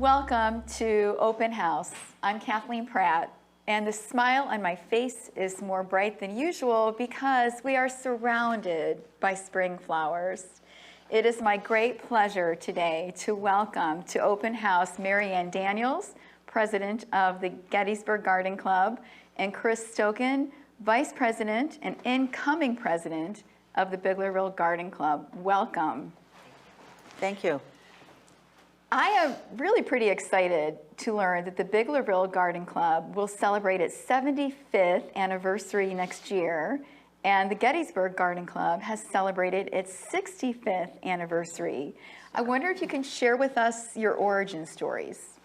Welcome to Open House. I'm Kathleen Pratt, and the smile on my face is more bright than usual because we are surrounded by spring flowers. It is my great pleasure today to welcome to Open House Maryan Daniels, President of the Gettysburg Garden Club, and Chris Stoken, Vice President and incoming President of the Biglerville Garden Club. Welcome. Thank you. I am really pretty excited to learn that the Biglerville Garden Club will celebrate its 75th anniversary next year, and the Gettysburg Garden Club has celebrated its 65th anniversary. I wonder if you can share with us your origin stories.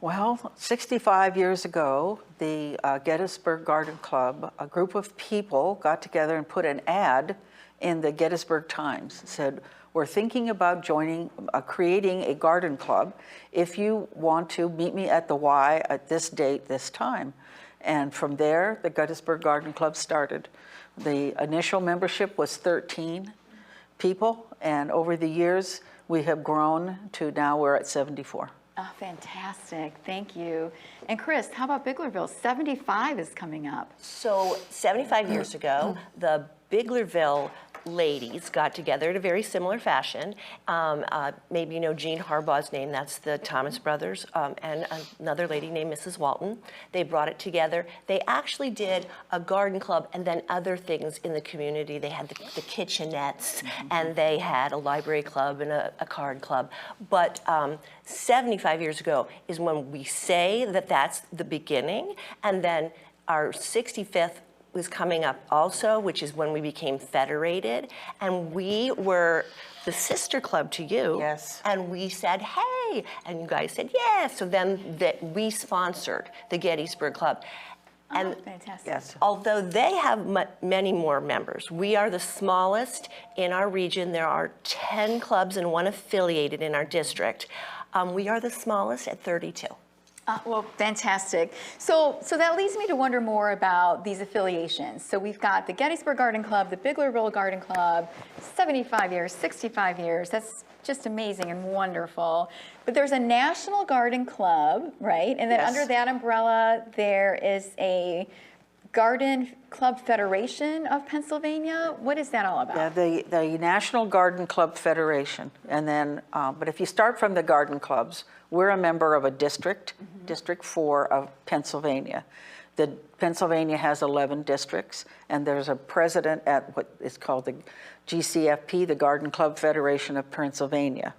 Well, 65 years ago, the Gettysburg Garden Club, a group of people got together and put an ad in the Gettysburg Times. It said, "We're thinking about creating a garden club. If you want to, meet me at the Y at this date, this time." And from there, the Gettysburg Garden Club started. The initial membership was 13 people, and over the years, we have grown to now we're at 74. Oh, fantastic. Thank you. And Chris, how about Biglerville? 75 is coming up. So 75 years ago, the Biglerville ladies got together in a very similar fashion. Maybe you know Jean Harbaugh's name, that's the Thomas brothers, and another lady named Mrs. Walton. They brought it together. They actually did a garden club and then other things in the community. They had the kitchenettes, and they had a library club and a card club. But 75 years ago is when we say that that's the beginning, and then our 65th was coming up also, which is when we became federated, and we were the sister club to you. Yes. And we said, hey, and you guys said, yeah. So then we sponsored the Gettysburg Club. And fantastic. Yes. although they have many more members, we are the smallest in our region. There are 10 clubs and one affiliated in our district. We are the smallest at 32. Well, fantastic. So that leads me to wonder more about these affiliations. So we've got the Gettysburg Garden Club, the Biglerville Garden Club, 75 years, 65 years. That's just amazing and wonderful. But there's a National Garden Club, right? And then Yes. under that umbrella, there is a Garden Club Federation of Pennsylvania. What is that all about? Yeah, the National Garden Club Federation. And then, but if you start from the garden clubs, we're a member of a district, District 4 of Pennsylvania. Pennsylvania has 11 districts, and there's a president at what is called the GCFP, the Garden Club Federation of Pennsylvania.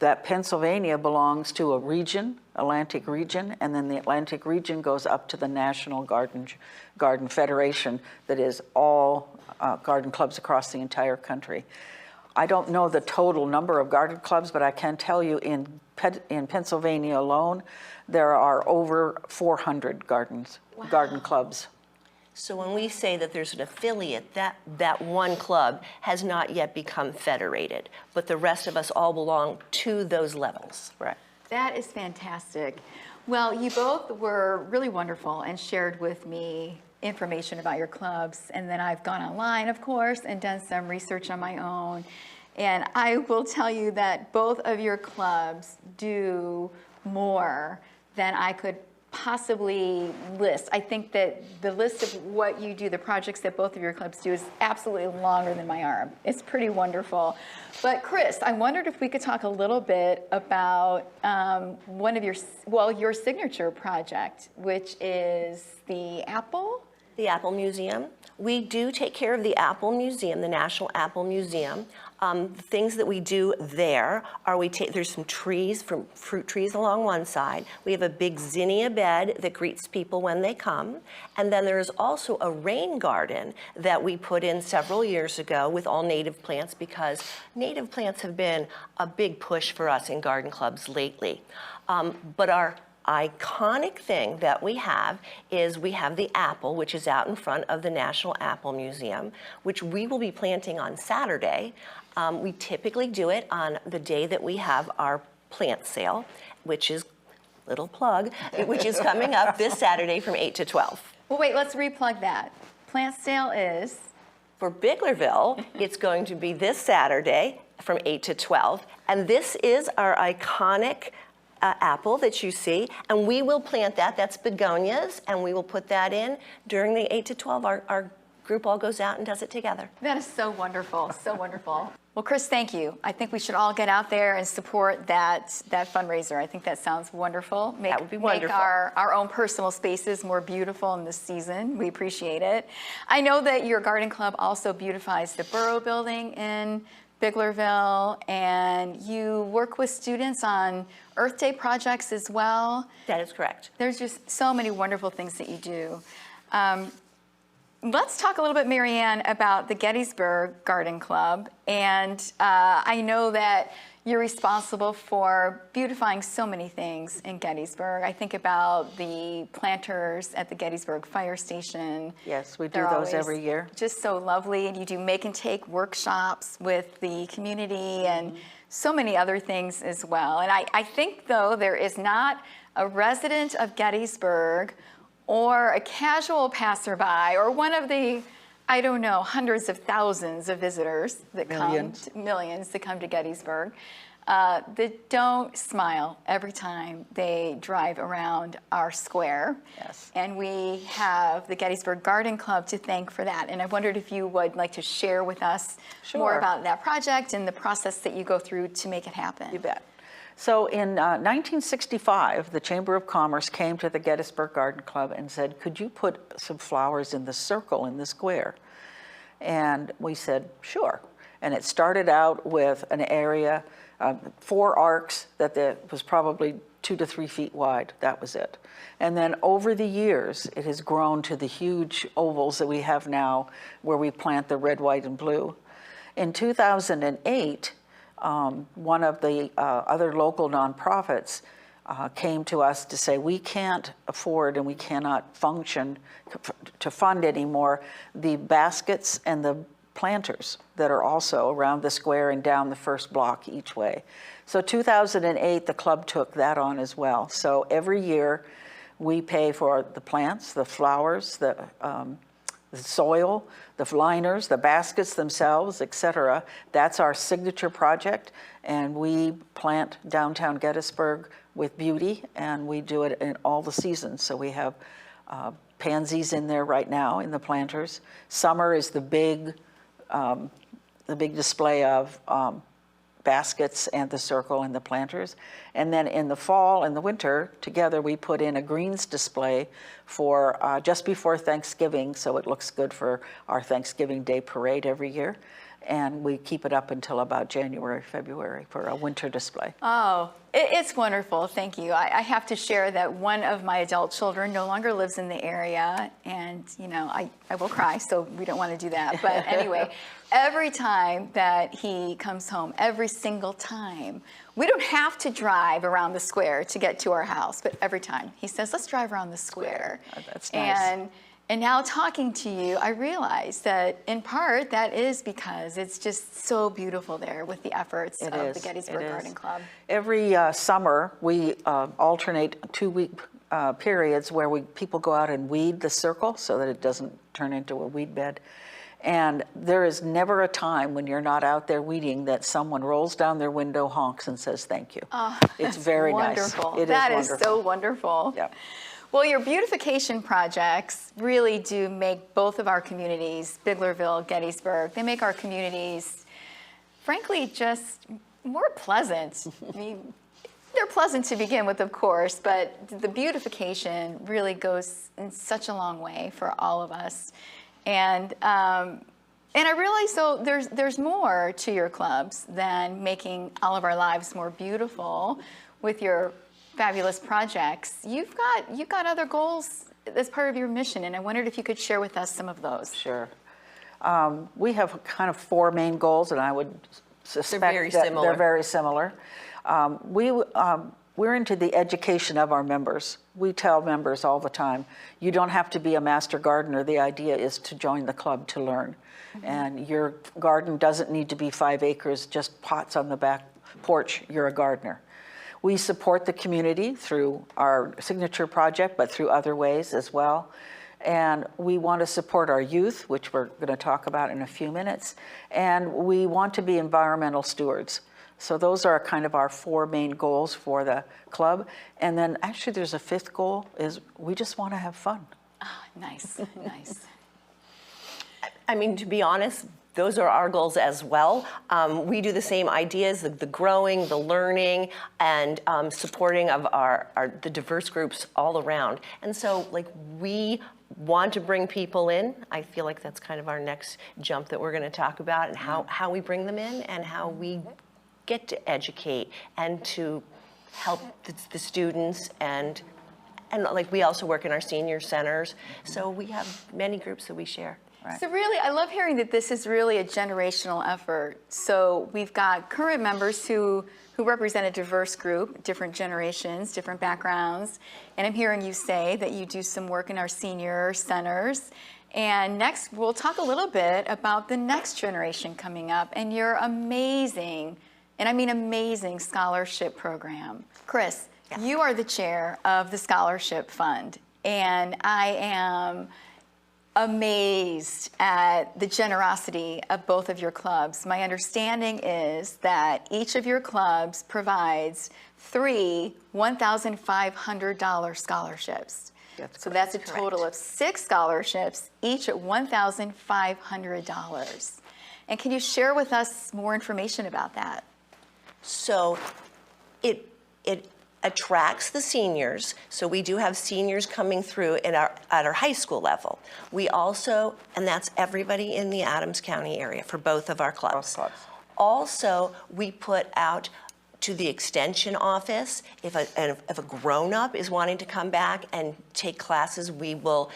That Pennsylvania belongs to a region, Atlantic region, and then the Atlantic region goes up to the National Garden Federation that is all garden clubs across the entire country. I don't know the total number of garden clubs, but I can tell you in Pennsylvania alone, there are over 400 garden clubs. So when we say that there's an affiliate, that one club has not yet become federated, but the rest of us all belong to those levels. Right. That is fantastic. Well, you both were really wonderful and shared with me information about your clubs. And then I've gone online, of course, and done some research on my own. And I will tell you that both of your clubs do more than I could possibly list. I think that the list of what you do, the projects that both of your clubs do, is absolutely longer than my arm. It's pretty wonderful. But Chris, I wondered if we could talk a little bit about one of your signature project, which is the Apple. The Apple Museum. We do take care of the Apple Museum, the National Apple Museum. The things that we do there are there's some trees, from fruit trees along one side. We have a big zinnia bed that greets people when they come. And then there's also a rain garden that we put in several years ago with all native plants, because native plants have been a big push for us in garden clubs lately. But our iconic thing that we have is we have the apple, which is out in front of the National Apple Museum, which we will be planting on Saturday. We typically do it on the day that we have our plant sale, which is, little plug, which is coming up this Saturday from 8 to 12. Well, wait, let's replug that. Plant sale is? For Biglerville, it's going to be this Saturday from 8 to 12. And this is our iconic apple that you see. And we will plant that. That's begonias. And we will put that in during the 8 to 12. Our group all goes out and does it together. That is so wonderful, so wonderful. Well, Chris, thank you. I think we should all get out there and support that fundraiser. I think that sounds wonderful. That would be wonderful. Make our own personal spaces more beautiful in this season. We appreciate it. I know that your garden club also beautifies the Borough Building in Biglerville, and you work with students on Earth Day projects as well. That is correct. There's just so many wonderful things that you do. Let's talk a little bit, Maryan, about the Gettysburg Garden Club. And I know that you're responsible for beautifying so many things in Gettysburg. I think about the planters at the Gettysburg Fire Station. Yes, we do They're those always every year. Just so lovely. And you do make and take workshops with the community and so many other things as well. And I think, though, there is not a resident of Gettysburg or a casual passerby, or one of the, I don't know, hundreds of thousands of visitors that millions that come to Gettysburg, that don't smile every time they drive around our square. Yes. And we have the Gettysburg Garden Club to thank for that. And I wondered if you would like to share with us more about that project and the process that you go through to make it happen. You bet. So in 1965, the Chamber of Commerce came to the Gettysburg Garden Club and said, could you put some flowers in the circle in the square? And we said, sure. And it started out with an area, 4 arcs that was probably 2 to 3 feet wide. That was it. And then over the years, it has grown to the huge ovals that we have now where we plant the red, white, and blue. In 2008, one of the other local nonprofits came to us to say, we can't afford and we cannot function to fund anymore the baskets and the planters that are also around the square and down the first block each way. So 2008, the club took that on as well. So every year we pay for the plants, the flowers, the soil, the liners, the baskets themselves, etc. That's our signature project, and we plant downtown Gettysburg with beauty, and we do it in all the seasons. So we have pansies in there right now in the planters. Summer is the big display of baskets and the circle and the planters. And then in the fall and the winter, together we put in a greens display for just before Thanksgiving, so it looks good for our Thanksgiving Day parade every year. And we keep it up until about January, February for a winter display. Oh, it's wonderful. Thank you. I have to share that one of my adult children no longer lives in the area, and I will cry, so we don't want to do that. But anyway, every time that he comes home, every single time, we don't have to drive around the square to get to our house, but every time he says, let's drive around the square. Oh, that's nice. And now talking to you, I realize that in part that is because it's just so beautiful there with the efforts of the Gettysburg Garden Club. Every summer we alternate 2-week periods where people go out and weed the circle so that it doesn't turn into a weed bed. And there is never a time when you're not out there weeding that someone rolls down their window, honks, and says thank you. Oh, it's very wonderful. Nice. That is so wonderful. Yep. Well, your beautification projects really do make both of our communities, Biglerville, Gettysburg, they make our communities, frankly, just more pleasant. I mean, they're pleasant to begin with, of course, but the beautification really goes in such a long way for all of us. And I realize, though, there's more to your clubs than making all of our lives more beautiful with your fabulous projects. You've got other goals as part of your mission, and I wondered if you could share with us some of those. Sure. We have kind of 4 main goals, and I would suspect they're very similar. We're into the education of our members. We tell members all the time, you don't have to be a master gardener. The idea is to join the club to learn. Mm-hmm. And your garden doesn't need to be 5 acres, just pots on the back porch. You're a gardener. We support the community through our signature project, but through other ways as well. And we want to support our youth, which we're going to talk about in a few minutes. And we want to be environmental stewards. So those are kind of our 4 main goals for the club. And then actually there's a 5th goal, is we just want to have fun. Ah, nice, nice. I mean, to be honest, those are our goals as well. We do the same ideas, the growing, the learning, and supporting of the diverse groups all around. And so, like, we want to bring people in. I feel like that's kind of our next jump that we're going to talk about, and how we bring them in and how we get to educate and to help the students and like we also work in our senior centers. So we have many groups that we share. Right. So really, I love hearing that this is really a generational effort. So we've got current members who represent a diverse group, different generations, different backgrounds. And I'm hearing you say that you do some work in our senior centers. And next, we'll talk a little bit about the next generation coming up and your amazing, and I mean amazing, scholarship program. Chris, you are the chair of the Scholarship Fund, and I am amazed at the generosity of both of your clubs. My understanding is that each of your clubs provides 3 $1,500 scholarships. So that's a total of 6 scholarships, each at $1,500. And can you share with us more information about that? So it attracts the seniors. So we do have seniors coming through at our high school level. We also, and that's everybody in the Adams County area for both of our clubs. Also, we put out to the extension office, if a grown-up is wanting to come back and take classes, we will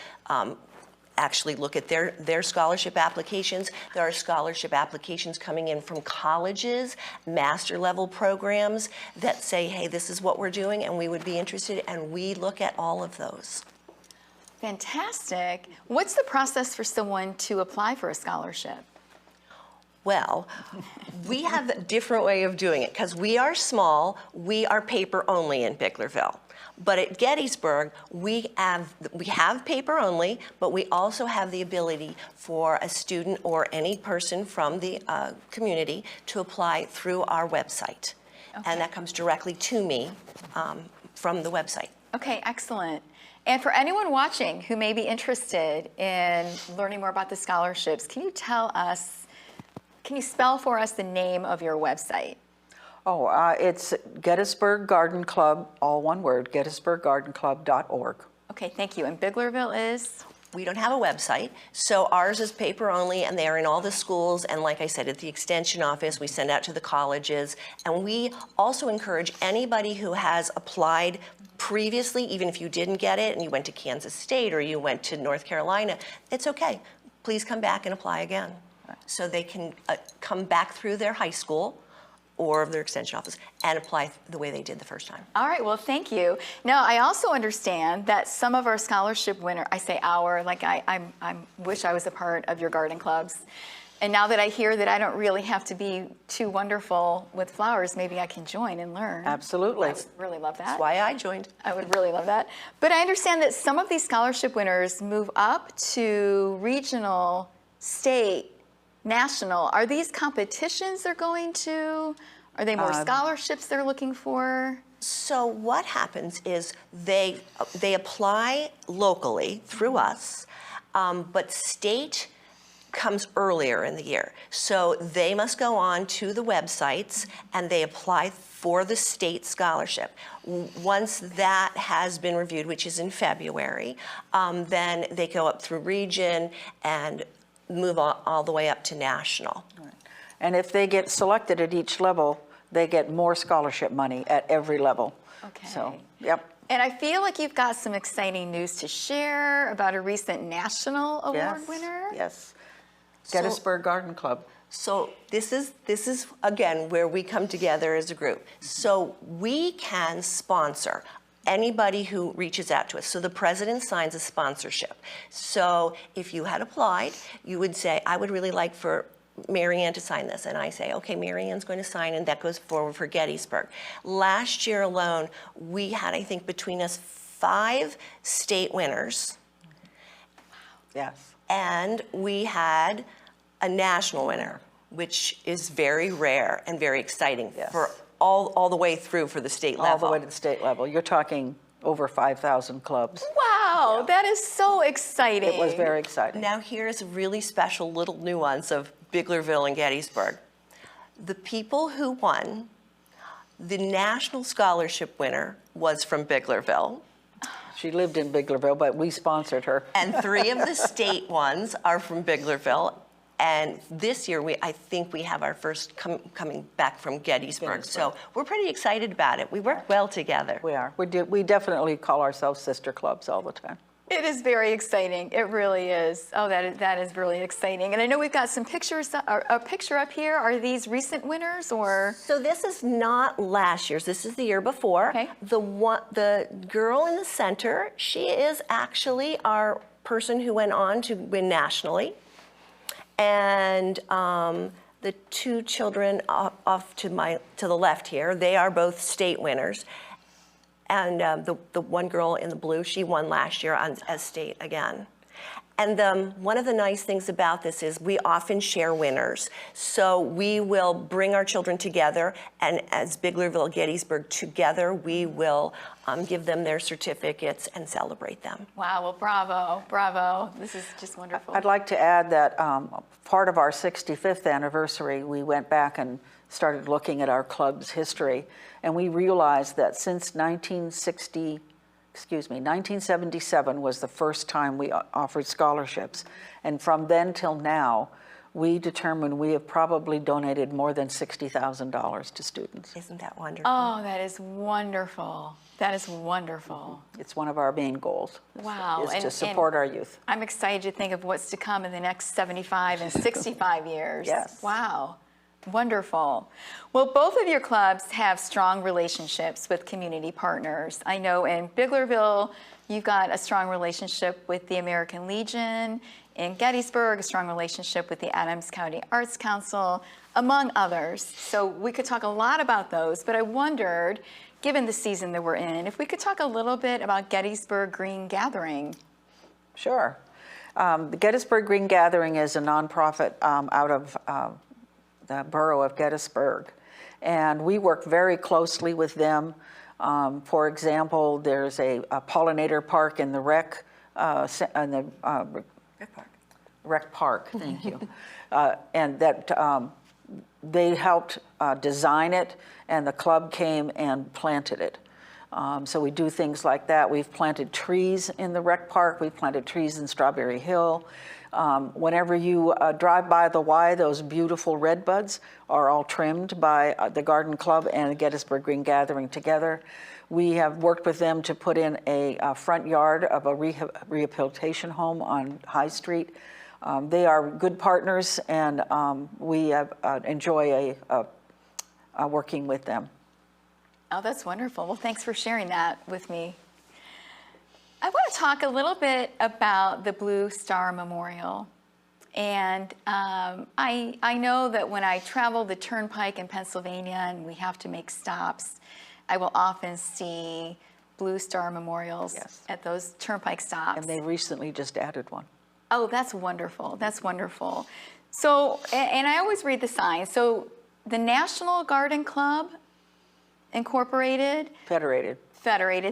actually look at their scholarship applications. There are scholarship applications coming in from colleges, master level programs that say, hey, this is what we're doing and we would be interested, and we look at all of those. Fantastic. What's the process for someone to apply for a scholarship? Well, we have a different way of doing it because we are small, we are paper only in Biglerville. But at Gettysburg, we have paper only, but we also have the ability for a student or any person from the community to apply through our website. Okay. And that comes directly to me from the website. Okay, excellent. And for anyone watching who may be interested in learning more about the scholarships, can you spell for us the name of your website? Oh, it's Gettysburg Garden Club, all one word, gettysburggardenclub.org. Okay, thank you. And Biglerville is? We don't have a website, so ours is paper only, and they are in all the schools, and like I said, at the extension office, we send out to the colleges, and we also encourage anybody who has applied previously, even if you didn't get it and you went to Kansas State or you went to North Carolina, it's okay. Please come back and apply again. So they can come back through their high school or their extension office and apply the way they did the first time. All right, well, thank you. Now, I also understand that some of our scholarship winners, I say our, like I wish I was a part of your garden clubs. And now that I hear that I don't really have to be too wonderful with flowers, maybe I can join and learn. Absolutely. I would really love that. That's why I joined. I would really love that. But I understand that some of these scholarship winners move up to regional, state, national. Are these competitions they're going to? Are they more scholarships they're looking for? So what happens is they apply locally through us, but state comes earlier in the year. So they must go on to the websites and they apply for the state scholarship. Once that has been reviewed, which is in February, then they go up through region and move all the way up to national. Right. And if they get selected at each level, they get more scholarship money at every level. Okay. So, yep. And I feel like you've got some exciting news to share about a recent national award winner. Yes. Gettysburg Garden Club. So this is again where we come together as a group. So we can sponsor anybody who reaches out to us. So the president signs a sponsorship. So if you had applied, you would say, I would really like for Maryan to sign this. And I say, okay, Maryan's going to sign, and that goes forward for Gettysburg. Last year alone, we had, I think, between us 5 state winners. Yes. And we had a national winner, which is very rare and very exciting Yes. for all the way through for the state level. All the way to the state level. You're talking over 5,000 clubs. Wow, that is so exciting. It was very exciting. Now here's a really special little nuance of Biglerville and Gettysburg. The people who won, the national scholarship winner was from Biglerville, She lived in Biglerville, but we sponsored her. and 3 of the state ones are from Biglerville. And this year, I think we have our first coming back from Gettysburg. So we're pretty excited about it. We work well together. We are. We definitely call ourselves sister clubs all the time. It is very exciting. It really is. Oh, that is really exciting. And I know we've got some pictures, a picture up here. Are these recent winners or? So this is not last year's. This is the year before. Okay. The girl in the center, she is actually our person who went on to win nationally. And the 2 children off to the left here, they are both state winners. And the one girl in the blue, she won last year as state again. And one of the nice things about this is we often share winners. So we will bring our children together, and as Biglerville Gettysburg together, we will give them their certificates and celebrate them. Wow, well, bravo, bravo. This is just wonderful. I'd like to add that part of our 65th anniversary, we went back and started looking at our club's history, and we realized that since 1977 was the first time we offered scholarships. And from then till now, we determined we have probably donated more than $60,000 to students. Isn't that wonderful? Oh, that is wonderful. That is wonderful. It's one of our main goals. Wow. Is to support our youth. I'm excited to think of what's to come in the next 75 and 65 years. Yes. Wow. Wonderful. Well, both of your clubs have strong relationships with community partners. I know in Biglerville, you've got a strong relationship with the American Legion. In Gettysburg, a strong relationship with the Adams County Arts Council, among others. So we could talk a lot about those, but I wondered, given the season that we're in, if we could talk a little bit about Gettysburg Green Gathering. Sure. The Gettysburg Green Gathering is a nonprofit out of the borough of Gettysburg. And we work very closely with them. For example, there's a pollinator park in the rec park, thank you. And that they helped design it, and the club came and planted it. So we do things like that. We've planted trees in the rec park. We've planted trees in Strawberry Hill. Whenever you drive by the Y, those beautiful red buds are all trimmed by the Garden Club and the Gettysburg Green Gathering together. We have worked with them to put in a front yard of a rehabilitation home on High Street. They are good partners, and we enjoy working with them. Oh, that's wonderful. Well, thanks for sharing that with me. I want to talk a little bit about the Blue Star Memorial. And I know that when I travel the Turnpike in Pennsylvania and we have to make stops, I will often see Blue Star Memorials Yes. at those Turnpike stops. And they recently just added one. Oh, that's wonderful. That's wonderful. So, and I always read the signs. So the National Garden Club Incorporated, Federated.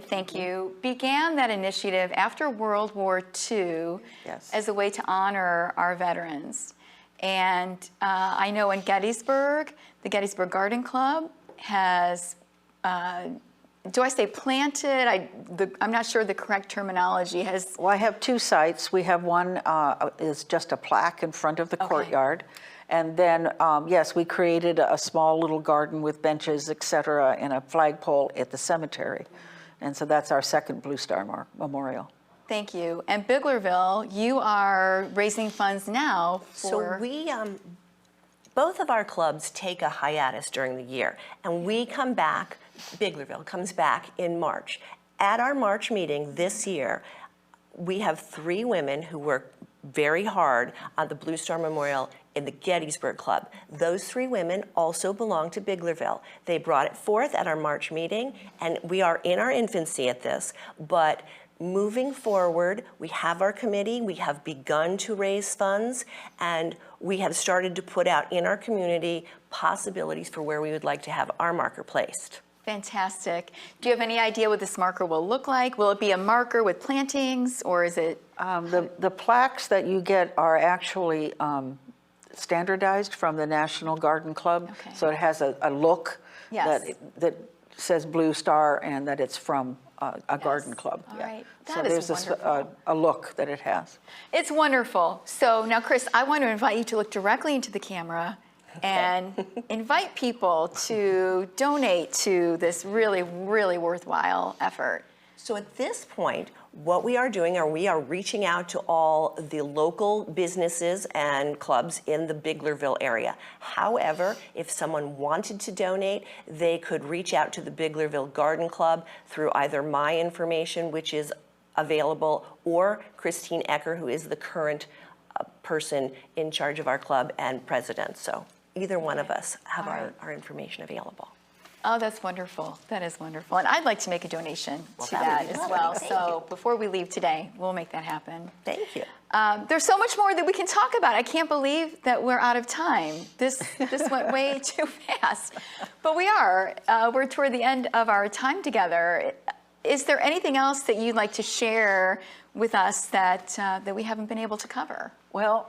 thank you, began that initiative after World War II Yes. as a way to honor our veterans. And I know in Gettysburg, the Gettysburg Garden Club has, do I say planted? I'm not sure the correct terminology has. Well, I have 2 sites. We have one is just a plaque in front of the courtyard. And then, yes, we created a small little garden with benches, et cetera, and a flagpole at the cemetery. And so that's our second Blue Star Memorial. Thank you. And Biglerville, you are raising funds now for. So we, both of our clubs take a hiatus during the year, and we come back, Biglerville comes back in March. At our March meeting this year, we have 3 women who work very hard on the Blue Star Memorial in the Gettysburg Club. Those 3 women also belong to Biglerville. They brought it forth at our March meeting, and we are in our infancy at this, but moving forward, we have our committee, we have begun to raise funds, and we have started to put out in our community possibilities for where we would like to have our marker placed. Fantastic. Do you have any idea what this marker will look like? Will it be a marker with plantings, or is it? The plaques that you get are actually standardized from the National Garden Club. Okay. So it has a look Yes. that says Blue Star and that it's from a garden club. All Yeah. right. So That is there's wonderful. a look that it has. It's wonderful. So now, Chris, I want to invite you to look directly into the camera and invite people to donate to this really, really worthwhile effort. So at this point, what we are doing are we are reaching out to all the local businesses and clubs in the Biglerville area. However, if someone wanted to donate, they could reach out to the Biglerville Garden Club through either my information, which is available, or Christine Ecker, who is the current person in charge of our club and president. So either one of us have our information available. Oh, that's wonderful. That is wonderful. And I'd like to make a donation to that that would be as lovely. well. Thank So before we leave today, we'll make that happen. Thank you. There's so much more that we can talk about. I can't believe that we're out of time. This went way too fast. But we are. We're toward the end of our time together. Is there anything else that you'd like to share with us that we haven't been able to cover? Well,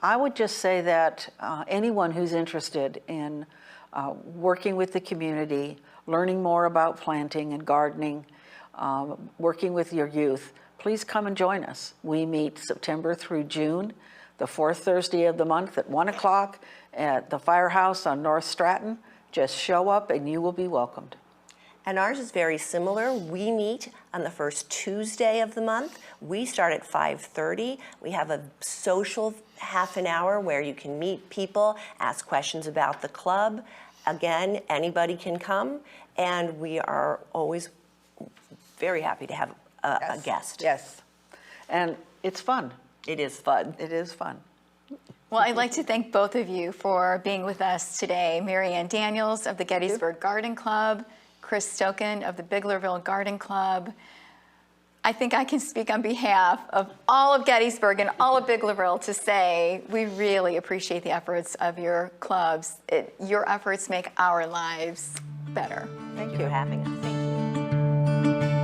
I would just say that anyone who's interested in working with the community, learning more about planting and gardening, working with your youth, please come and join us. We meet September through June, the fourth Thursday of the month at 1 o'clock at the Firehouse on North Stratton. Just show up and you will be welcomed. And ours is very similar. We meet on the first Tuesday of the month. We start at 5:30. We have a social half an hour where you can meet people, ask questions about the club. Again, anybody can come, and we are always very happy to have a guest. Yes. And it's fun. It is fun. It is fun. Well, I'd like to thank both of you for being with us today. Maryan Daniels of the Gettysburg Garden Club, Chris Stoken of the Biglerville Garden Club. I think I can speak on behalf of all of Gettysburg and all of Biglerville to say we really appreciate the efforts of your clubs. Your efforts make our lives better. Thank you for having us. Thank you.